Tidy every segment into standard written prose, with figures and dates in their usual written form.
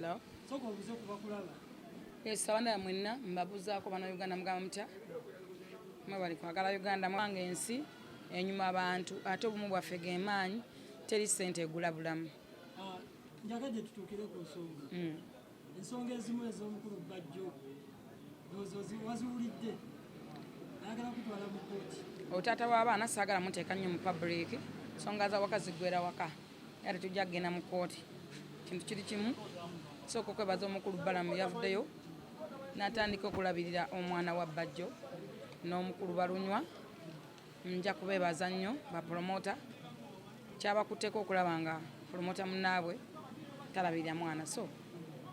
Hello. Soko obuze kuba kulaba. Yes, abana mwenna mbabuzaako bana Uganda mugamba mutya. Mwe bali kwagala Uganda mwange ensi enyuma abantu ate obumu bwaffe gemaanyi teri ssente egula bulamu. Njagadde tutuukire ku nsonga. Ensonga ezimu ez'omukulu Bajjo waziwulidde ayagala kutwala mu kooti. Otaata w'abaana saagala muteeka nnyo mu public nsonga za waka ziggwera waka era tujja kugenda mu kooti kintu kiri kimu sooka okwebaza omukulu Balamu yavuddeyo n'atandika okulabirira omwana wa Bajjo n'omukulu Balunywa nja kubeebaza nnyo bapromota kyabakutteko okulaba nga promota munnaabwe talabirira mwana so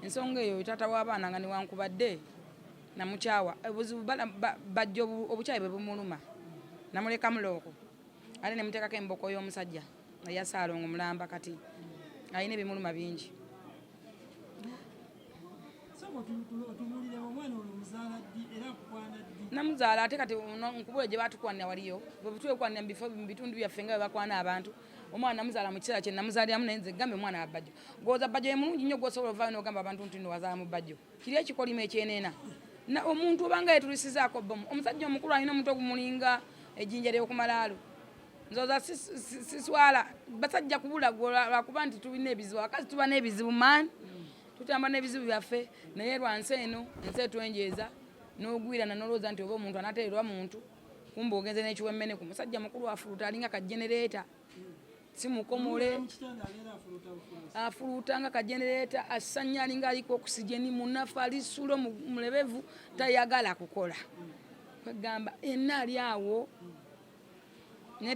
ensonga eyo taata w'abaana nga newankubadde namukyawa obuzibu Bajjo obukyayi bwe bumuluma namuleka mulooko ate ne muteekako emboko y'omusajja eyasaalongo mulamba kati alina ebimuluma bingi. Namuzaala ate kati nkubule gye batukwanira waliyo bwe twekwanira mu bitundu byaffe nga bwe bakwana abantu omwana namuzaala mu kiseera kye namuzaaliramu naye nze gambe omwana wa Bajjo gooza Bajjo ye mulungi nnyo gw'osobola ovaayo n'ogamba abantu nti nno wazaala mu Bajjo kiri ekikolima ekyeneena omuntu obanga yetulisizaako bomu omusajja omukulu alina omutwe ogumulinga ejjinja ly'okumalaalo nzoza siswala basajja kubula lwakuba nti tulina ebizibu abakazi tuba n'ebizibu maani tutamba n'ebizibu byaffe naye lwansi eno ensi etwenjeeza n'ogwirana n'olowooza nti oba omuntu anateerwa muntu kumba ogenze n'ekiwemmene ku musajja mukulu afuluta alinga kajenereeta simukomole afuluta nga kajenereeta asanya alinga aliko okusijeni munafu alisulo mulebevu tayagala kukola kwegamba enna ali awo naye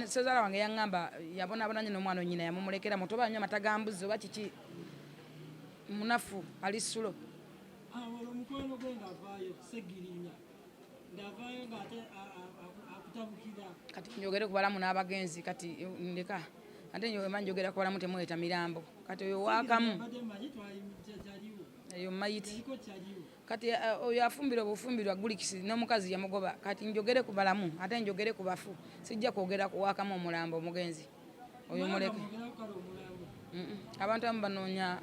sezaala wange yaŋŋamba yabonaabonanye n'omwana onyina yamumulekera muto oba anywa amata ga mbuzi oba kiki munafu alisulo omukwano gwe ng'avaayo segirinya ng'avaayo ng'ate akutabukira kati njogere ku balamu n'abagenzi kati ndeka ate nyoema njogera ku balamu temweta mirambo kati oyo waakamu eyo mayiti kati oyo afumbira obufumbirwa gulikisi n'omukazi yamugoba kati njogere ku balamu ate njogere ku bafu sijja kwogera ku waakamu omulambo omugenzi oyo muleke abantu abamu banoonya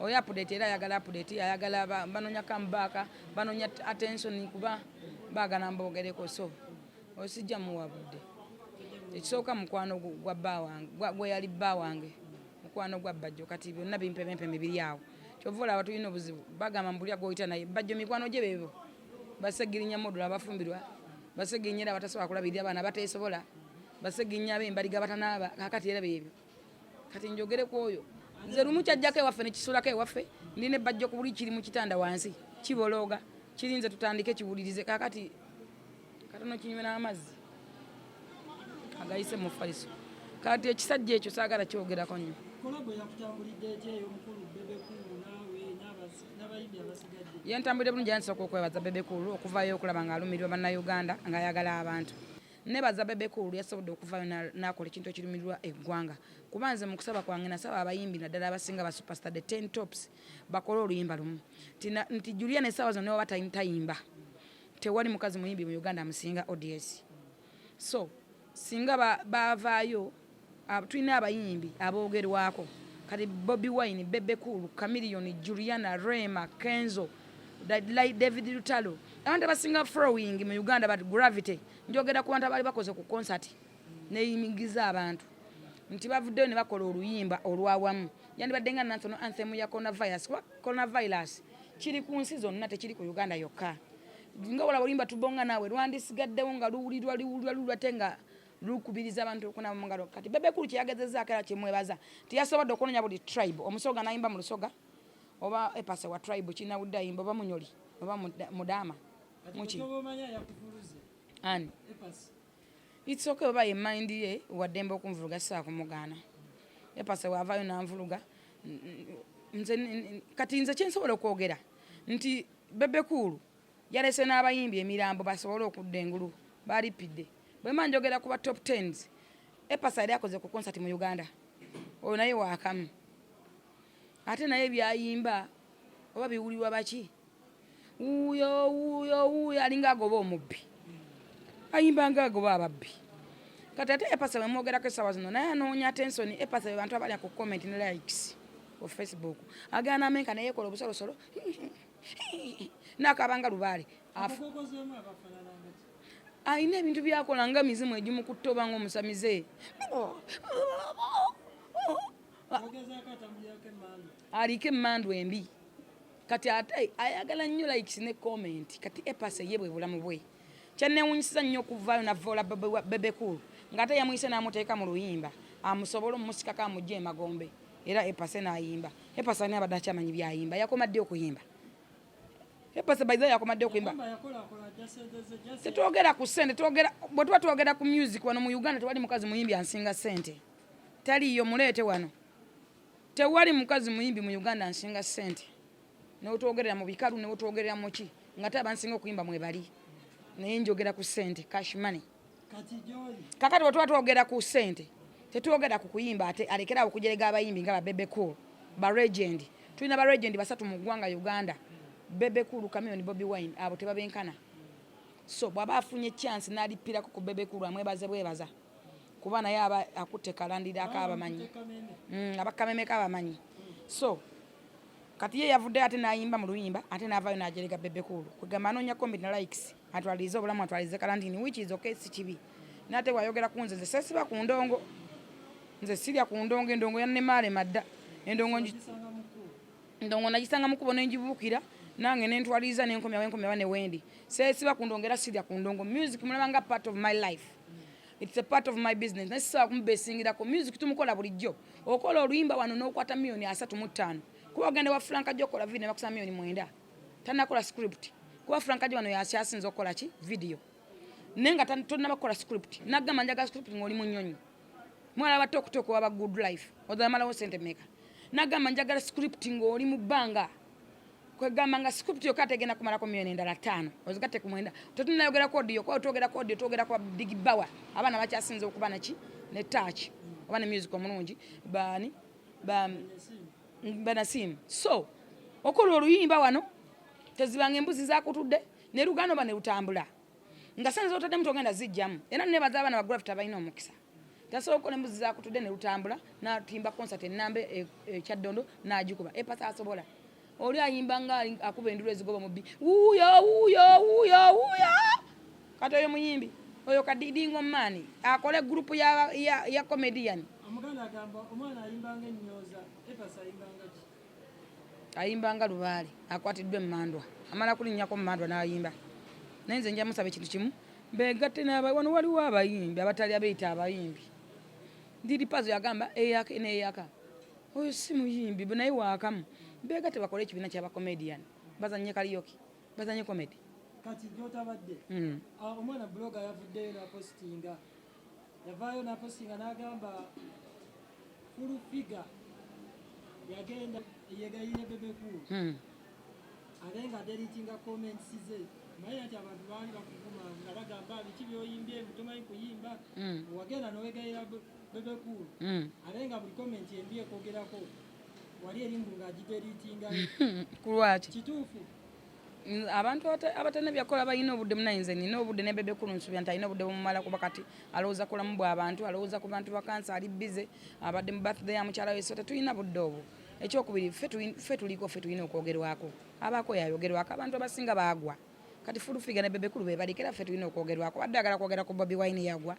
oyo apudeti era ayagala apudeti ayagala banoonya kambaaka banoonya attention kuba baagala mboogereko so oyo sijja muwabudde ekisooka mukwano gwa bba wange gwe yali bba wange mukwano gwa Bajjo kati byonna bimpemempe mibiri awo kyova olaba tulina obuzibu bagamba mbulya gwoyita naye Bajjo mikwano gye beebo basegirinya modula abafumbirwa basegirinya era batasobola kulabirira abaana bateesobola basegirinya ab'embaliga batanaaba kakati era beebyo kati njogere ku oyo nze lumu kyajjako ewaffe nekisuulako ewaffe ndina Bajjo ku buli kiri mu kitanda wansi kibolooga kirinze tutandike kiwulirize kakati katono kinywe n'amazzi agayise mu faliso kati ekisajja ekyo saagala kyogerako nnyo yentambulidde bulungi yansooka okwebaza Bebekulu okuvaayo okulaba ng'alumirirwa bannayuganda ng'ayagala abantu nebaza Bebekulu yasobodde okuvaayo n'akola ekintu ekirumirirwa eggwanga kuba nze mu kusaba kwange nasaba abayimbi naddala abasinga ba superstar the 10 tops bakole oluyimba lumu nti Julia n'essaawa zonna oba tayimba tewali mukazi muyimbi mu Uganda amusinga ODS so singa bavaayo tulina abayimbi aboogerwako kati Bobi Wine Bebekulu Chameleone Juliana Rema Kenzo David Lutalo abantu abasinga following mu Uganda but gravity njogera ku bantu abali bakoze ku concert neyimigiza abantu nti bavuddeyo ne bakola oluyimba olwawamu yandibadde nga national anthem ya coronavirus kiri ku nsi zonna tekiri ku Uganda yokka nga wala olimba tubonga nawe lwandisigaddewo nga luwulirwa tenga lukubiriza abantu okuna mu ngalo kati Bebekulu kyeyagezezzaako era kyemwebaza tiyasobodde okunoonya buli tribe omusoga nayimba mu lusoga oba epase wa tribe kinawudde ayimba oba munyoli oba mudaama muki ani it's okay oba yemindi ye waddembe okunvuluga saa kumugaana epase waavaayo nanvuluga kati nze kyensobola okwogera nti Bebekulu yalese n'abayimbi emirambo basobole okudda engulu balipidde bwema njogera kuba top 10s epasa yali akoze ku concert mu Uganda oyo naye waakamu ate naye byayimba oba biwulirwa baki uyo alinga agoba omubbi ayimba nga agoba ababbi kati ate epasa bwe mwogerako essaawa zino naye anoonya attention epasa be bantu abalya ku comment ne likes ku Facebook agana amenka naye kola obusolosolo nakabanga lubaale ayina ebintu byakola nga mizimu egimu kutoba nga omusamize aliko emmandu embi kati ate ayagala nnyo likes ne comment kati Apass ye bwe bulamu bwe kyenewunyisiza nnyo okuvaayo navoola bebekulu ng'ate yamuyise n'amuteeka mu luyimba amusobola omusikako amugye emagombe era Apass n'ayimba. Apass ani abadde akyamanyi byayimba yakomadde okuyimba. Apass bayiza yakomadde okuyimba. Tetwogera ku ssente, bwe tuba twogera ku music wano mu Uganda tewali mukazi muyimbi ansinga ssente. Taliyo, muleete wano. Tewali mukazi muyimbi mu Uganda ansinga ssente. N'otwogerera mu bikalu n'otwogerera mu ki ng'ate abansinga okuyimba mwebali. Naye njogera ku ssente, cash money. Kakati bwe tuba twogera ku ssente tetwogera ku kuyimba ate alekerawo okujerega abayimbi nga Bebe Cool, ba legend. Tulina ba legend basatu mu ggwanga Uganda. Bebe Cool, Chameleone, Bobi Wine, abo tebabenkana. So bw'aba afunye chance n'alipirako ku Bebe Cool amwebaze bwebaza. Kuba naye aba akutte kalandira akabamanyi. Abakameme kabamanyi. So kati ye yavudde ate n'ayimba mu luyimba ate n'avaayo n'ajerega Bebe Cool. Kugamba anoonya comment na likes atwalize obulamu atwalize kalandini which is okay si kibi. Nate wayogera ku nze sesiba ku ndongo. Nze sirya ku ndongo endongo yanne maale madda. Endongo nagisanga mukubo n'enjibuukira nange nentwaliza n'enkomya wenkomya bane wendi. Sesiba ku ndongo era sirya ku ndongo. Music mulabanga part of my life. It's a part of my business. Nasiba kumbesingira ko music tumukola bulijjo. Okola oluyimba wano n'okwata milioni 35. Kuba ogende wa Franka Jokola video bakusa milioni 9. Tanakola script. Kuba Franka Jokola yasyasinza okola ki video. Nenga tonna bakola script. Nagamba njaga script ng'oli munyonyi. Mwala batokutoko waba good life. Odamala wo sente meka. Nagamba njagala script ng'oli mu bbanga. Kwegamba nga script yokategena kumala ko milioni 5. Ozigate kumwenda. Totunayogera ko audio, ko togera ko audio, togera ko big bawa. Abana bakyasinza okuba na ki ne touch. Abana music omulungi bani banasim. So okola oluyimba wano tezibanga embuzi zakutudde ne lugano bane lutambula. Nga sanza otadde mutogenda zijjamu. Era ne bazabana ba graft abayina omukisa. Tasobola okola embuzi zakutudde ne lutambula na timba concert enambe Kyaddondo n'agikuba. Apass asobola. Oli ayimba nga akuba endulu ezigoba mu bi. Wuyo. Kati oyo muyimbi. Oyo kadidingo mani. Akole group ya comedian. Amuganda agamba omwana ayimbanga ennyoza. Apass ayimbanga ki? Ayimbanga lubaale. Akwatiddwe mmandwa. Amala kulinnyako mmandwa n'ayimba. Nenze nja musabe kintu kimu. Begatte wano waliwo abayimbi abatali abeeyita abayimbi. Ndiri Pazo yagamba eyaka n'eyaka. Oyo si muyimbi naye waakamu. Begatte bakole ekibiina ky'aba comedian. Bazanye karaoke. Bazanye comedy. Kati gyotabadde. Omwana blogger yavuddeyo n'apostinga. Yavaayo n'apostinga n'agamba full figure yagenda yegayire Bebe Cool. Alenga deletinga comments ze. Naye ati abantu baali bakuvuma nga bagamba biki byoyimbye mutomanyi kuyimba. Wagenda n'owegayira Bebe Cool. Alenga buli comment embi ekwogerako. Wali eringu ng'agideletinga. Kulwaki? Kituufu. Abantu abatane byakola bayina obudde munayinze nina obudde ne Bebe Cool nsubya nti alina obudde bumumala kuba kati alowooza kulamu bw'abantu alowooza ku bantu bakansa ali bize abadde mu birthday ya mukyala we so tetulina budde obwo. Ekyokubiri ffe tulina okwogerwako. Abaako yayogerwako abantu abasinga baagwa. Kati full figure ne Bebe Cool be balikera ffe tulina okwogerwako. Badde agala kwogera ku Bobi Wine yagwa.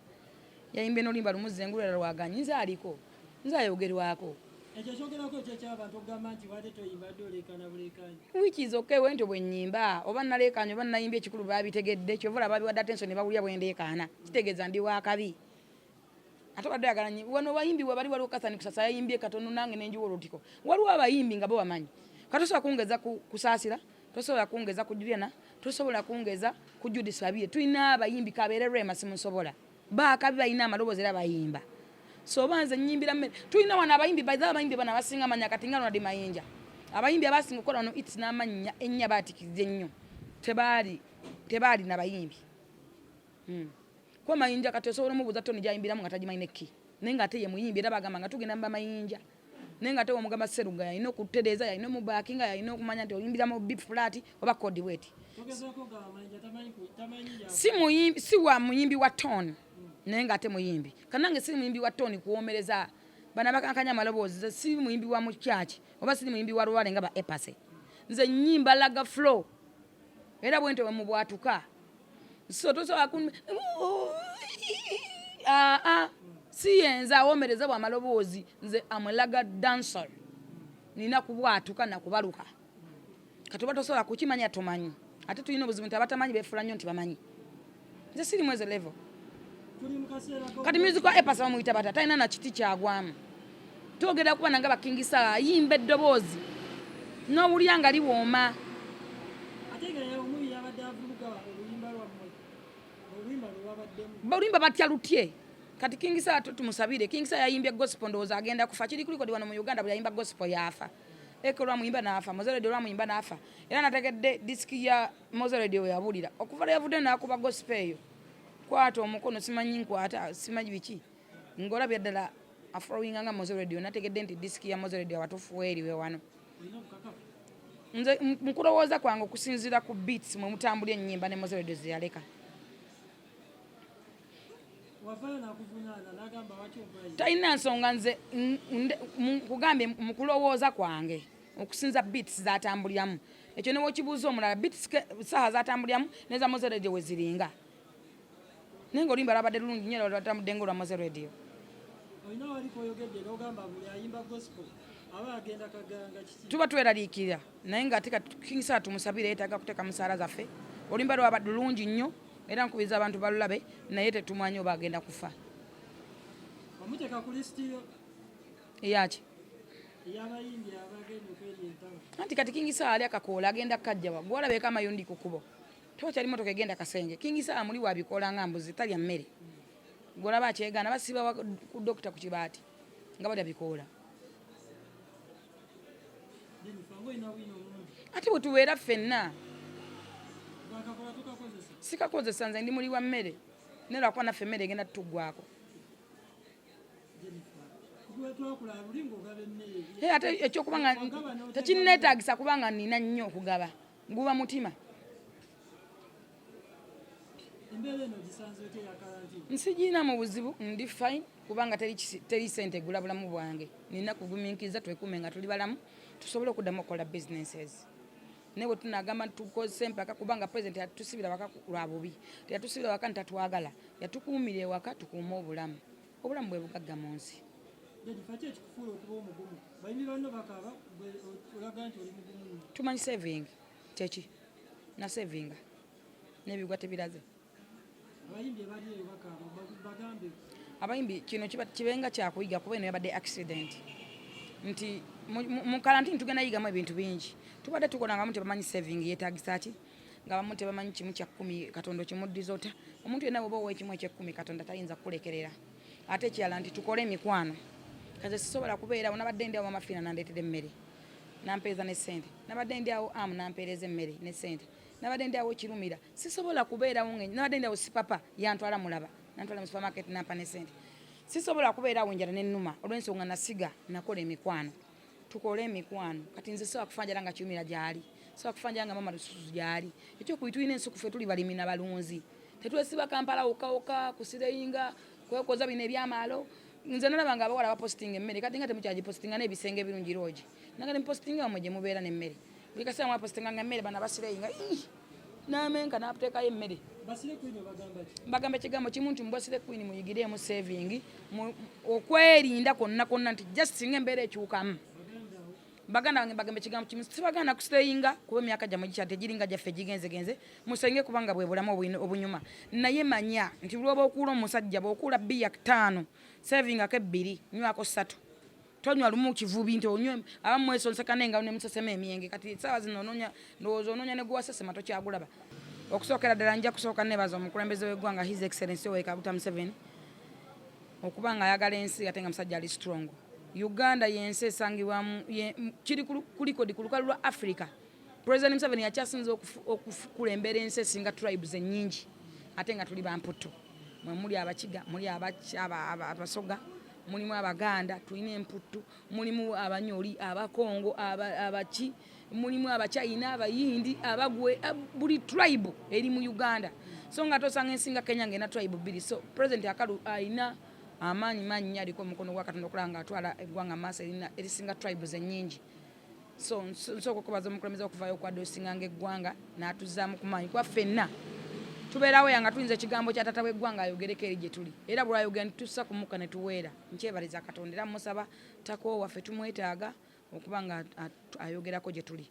Yayimbye n'olimba lumuzengulira lwaganyi nze aliko. Nze ayogerwako. Ekyo kyogerako ky'abantu ogamba nti wate toyimba dolekana bulekanye. Which is okay wento bwe nnyimba oba nalekanye oba nayimbye ekikulu babitegedde kyovula babiwadde attention ne bawulya bwe ndeekaana. Kitegeeza ndi wa kabi. Ate badde agala nnyo wano bayimbi bwe bali waliwo Kasani Kusasa yayimbye katono nange n'enjiwa olutiko. Waliwo abayimbi nga bo bamanyi. Katosobola kungeza kusaasira, tosobola kungeza ku Juliana, tosobola kungeza ku Judith Babie. Tulina abayimbi kabeere Rema simusobola. Baakabi bayina amaloboozi era bayimba. So banze nyimbira mmere. Tulina wana abayimbi baza abayimbi bana basinga manya katingano na dimayinja. Abayimbi abasinga kola no it's n'amanya ennya batikizze nnyo. Tebali na bayimbi. Kwa mayinja kati osobola mubuza toni jayimbiramu nga tagimayine ki. Nenga ate ye muyimbi era bagamba nga tugenda mba mayinja. Nenga ate omugamba Seruga yalina okutereeza yalina mu backinga yalina okumanya nti oyimbiramu beat flat oba code weight. Si wa muyimbi wa tone. Nenga ate muyimbi. Kanange si muyimbi wa tone kuwomereza bana bakankanya amaloboozi nze si muyimbi wa mu church oba si muyimbi wa Luwale nga ba Apass nze nnyimba laga flow era bwente we mu bwatuka so tosobola si yenza awomereza bwa maloboozi nze amulaga dancer nina kubwatuka na kubaluka katuba tosobola kukimanya tumanyi ate tulina obuzibu nti abatamanyi beefula nnyo nti bamanyi nze siri mweze level kati musical Apass bamuyita bata talina na kiti kyagwamu twogera kuba nanga bakingisa ayimba eddoboozi n'owulya nga liwooma oluyimba batya lutye kati kingisa tumusabire kingisa yayimbye gospel ndowooza agenda kufa kiri kuliko wano mu Uganda bwe yayimba gospel yafa eko lwamuyimba n'afa mozeredio lwamuyimba n'afa era nategedde disiki ya mozeredio we yabulira okuva yavudde n'akuba gospel eyo kwata omukono simanyi nkwata simanyi biki ngolabye ddala afollowinga nga mozeredio nategedde nti disiki ya mozeredio abatuufu weeriwe wano nze mukulowooza kwange okusinziira ku beats mwe mutambulya ennyimba ne mozeredio ze yaleka talina nsonga nze kugambye mukulowooza kwange okusinza beats zatambulyamu ekyo ne wokibuuza omulala beats saha zatambulyamu neza mozeredio we ziringa naye ng'oluyimba lwabadde lulungi nnyo lwatambudde nga olwa mozeredio tuba tweraliikirira naye ng'ate kingisa tumusabire yeetaaga kuteeka musaala zaffe oluyimba lwabadde lulungi nnyo era nkubiriza abantu balulabe naye tetumanye oba agenda kufa eyaki anti kati kingisa ali akakoola agenda kajjawa gwolabeko amayundi ku kubo tokyali motoka egenda kasenge kingisa amuli wabikoola nga mbuzi talya mmere gwolaba akyegaana basiba ku dokita ku kibaati nga balya bikoola ate bwe tubeera ffenna sikakozesa nze ndi muli wa mmere naye lwakuba naffe emmere egenda tutuggwako ate ekyokubanga tekinneetaagisa kubanga nina nnyo okugaba nguba mutima nsigiina mu buzibu ndi fine kubanga teri sente gula bulamu bwange nina kugumiikiriza twekuume nga tuli balamu tusobole okuddamu okukola businesses naye bwe tunagamba tukozese empaka kubanga president yatusibira waka lwa bubi teyatusibira waka ntatwagala yatukuumira ewaka tukuume obulamu bwe bugagga mu nsi tumanyi saving kyeki na savinga n'ebigwa tebiraze abayimbi kino kibenga kyakuyiga kuba eno yabadde accident nti mu karantini tugenda yigamu ebintu bingi tubadde tukola nga bamu tebamanyi saving yeetaagisa ki nga bamu tebamanyi kimu kya 10 katonda kimudizota omuntu yenna bw'oba ow'ekimu eky'ekkumi katonda tayinza kukulekerera ate ekirala nti tukole emikwano kaze sisobola kubeera nabadde ndi awo amafiina nandeetera emmere nampeeza ne ssente nabadde ndi awo amu nampeereza emmere ne ssente nabadde ndi awo kirumira sisobola kubeerawo ngenyi nabadde ndi awo sipapa yantwala mulaba nantwala mu supermarket nampa ne ssente sisobola kubeerawo njala n'ennuma olw'ensonga nasiga nakola emikwano tukole emikwano kati nze sobola kufanjala nga kirumira gyali sobola kufanjala nga mama lususu gyali ekyokubi tulina ensuku ffe tuli balimi na balunzi tetwesiba Kampala wokawoka kusireyinga kwekoza bino ebyamaalo nze nalaba nga abawala bapostinga emmere kati nga temukyagipostinga n'ebisenge ebirungi rogi nagala mupostinga wamwe gye mubeera n'emmere buli kaseera mwapostinga nga emmere bana basireyinga n'amenka n'ateekayo emmere mbagamba ekigambo kimu nti mubasire kwini muyigireemu saving okwerinda konna konna nti just singa embeera ekyukamu baganda bange mbagamba ekigambo kimu sibaganda kusireyinga kuba emyaka gyammwe giringa gyaffe gigenzegenze musenge kubanga bwe bulamu obunyuma naye manya nti lwoba okuula omusajja bw'okuula bbiya 5 saving ako 2 nywako 3 tonywa lumu kivubi nti onywe abamu mwesonsekane nga ne musesema emyenge kati saawa zino ndowooza onoonya ne guwasesema tokyagulaba okusookera ddala nja kusooka nebaza omukulembeze w'eggwanga his excellency Yoweri Kaguta Museveni okuba nga ayagala ensi ate nga musajja ali strong Uganda yensi esangibwamu kiri kulikodi ku lukalu lwa Africa President Museveni yakyasinza okukulembera ensi esinga tribes ennyingi ate nga tuli bamputto mwe muli abakiga muli abasoga mulimu abaganda tulina emputtu mulimu abanyoli abakongo abaki mulimu abachina abayindi abagwe buli tribe eri mu Uganda so nga tosanga ensinga Kenya ngena tribe 2 so president akalu aina amaanyi nnyo aliko omukono gwa Katonda okulaba nga atwala eggwanga maaso erisinga tribes ennyingi. So nsooka okubaza omukulembeze okuvaayo okwadoosinga ng'eggwanga n'atuzaamu ku maanyi kuba ffenna tubeerawo nga tuyinza ekigambo kya taata w'eggwanga ayogereko eri gye tuli era bw'ayogera ne tussa ku mukka ne tuweera. Nkyebaliza Katonda era musaba takoowa ffe tumwetaaga okuba nga ayogerako gye tuli.